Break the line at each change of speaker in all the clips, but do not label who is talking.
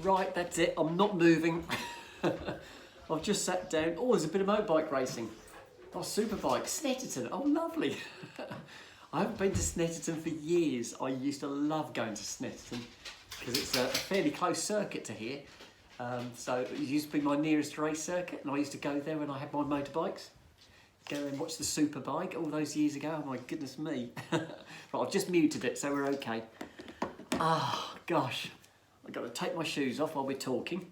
Right, that's it. I'm not moving. I've just sat down. Oh, there's a bit of motorbike racing. Oh, superbike. Snetterton. Oh, lovely. I haven't been to Snetterton for years. I used to love going to Snetterton because it's a fairly close circuit to here. So it used to be my nearest race circuit, and I used to go there when I had my motorbikes. Go and watch the superbike all those years ago. Oh my goodness me. Right, I've just muted it, so we're okay. Ah, gosh. I've got to take my shoes off while we're talking.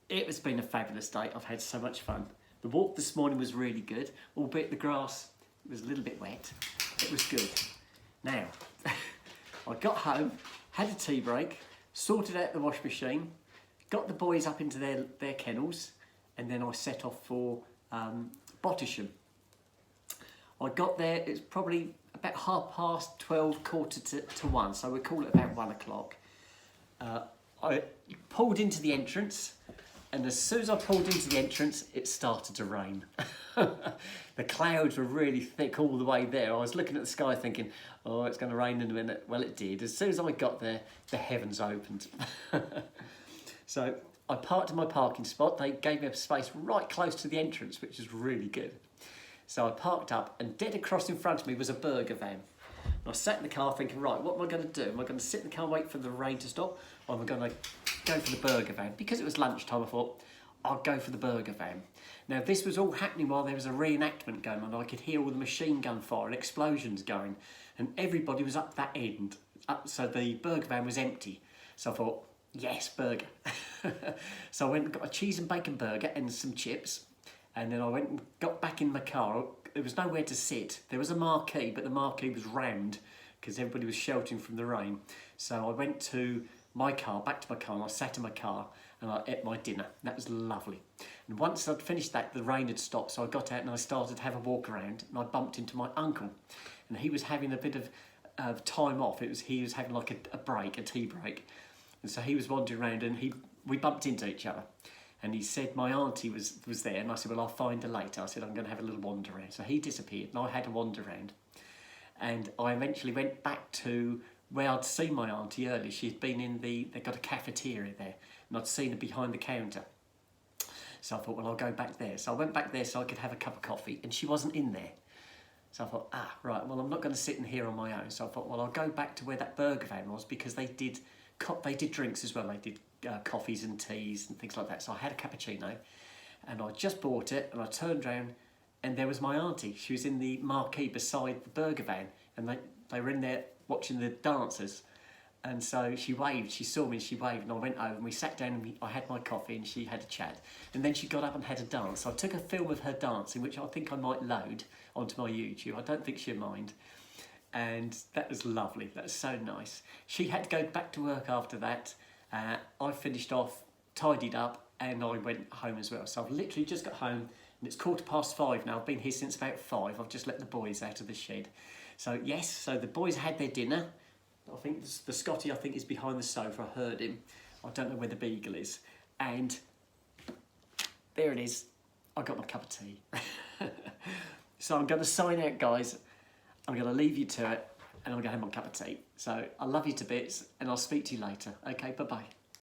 It has been a fabulous day. I've had so much fun. The walk this morning was really good, albeit the grass was a little bit wet. It was good. Now, I got home, had a tea break, sorted out the wash machine, got the boys up into their kennels, and then I set off for Bottisham. I got there, it's probably about 12:30, quarter to 1, so we'll call it about 1 o'clock. I pulled into the entrance, and as soon as I pulled into the entrance, it started to rain. The clouds were really thick all the way there. I was looking at the sky thinking, oh, it's going to rain in a minute. Well, it did. As soon as I got there, the heavens opened. So I parked in my parking spot. They gave me a space right close to the entrance, which is really good. So I parked up, and dead across in front of me was a burger van. And I sat in the car thinking, right, what am I going to do? Am I going to sit in the car and wait for the rain to stop? Or am I going to go for the burger van? Because it was lunchtime, I thought, I'll go for the burger van. Now, this was all happening while there was a reenactment going on. I could hear all the machine gun fire and explosions going. And everybody was up that end. So the burger van was empty. So I thought, yes, burger. So I went and got a cheese and bacon burger and some chips. And then I went and got back in my car. There was nowhere to sit. There was a marquee, but the marquee was rammed because everybody was sheltering from the rain. So I went to my car, back to my car, and I sat in my car and I ate my dinner. That was lovely. And once I'd finished that, the rain had stopped, so I got out and I started to have a walk around, and I bumped into my uncle. And he was having a bit of time off. He was having like a break, a tea break. And so he was wandering around, and we bumped into each other. And he said my auntie was there, and I said, well, I'll find her later. I said, I'm going to have a little wander around. So he disappeared, and I had a wander around. And I eventually went back to where I'd seen my auntie earlier. She had been in they've got a cafeteria there, and I'd seen her behind the counter. So I thought, well, I'll go back there. So I went back there so I could have a cup of coffee, and she wasn't in there. So I thought, right, well, I'm not going to sit in here on my own. So I thought, well, I'll go back to where that burger van was, because they did drinks as well. They did coffees and teas and things like that. So I had a cappuccino, and I just bought it, and I turned around, and there was my auntie. She was in the marquee beside the burger van, and they were in there watching the dancers. And so she waved, she saw me, she waved, and I went over and we sat down, and I had my coffee and she had a chat. And then she got up and had a dance. So I took a film of her dancing, which I think I might load onto my YouTube. I don't think she'll mind. And that was lovely. That was so nice. She had to go back to work after that. I finished off, tidied up, and I went home as well. So I've literally just got home, and it's 5:15 now. I've been here since about 5. I've just let the boys out of the shed. So yes, so the boys had their dinner. I think the Scotty, I think, is behind the sofa. I heard him. I don't know where the beagle is. And there it is. I got my cup of tea. So I'm going to sign out, guys. I'm going to leave you to it, and I'm going to have my cup of tea. So I love you to bits, and I'll speak to you later. Okay, bye-bye.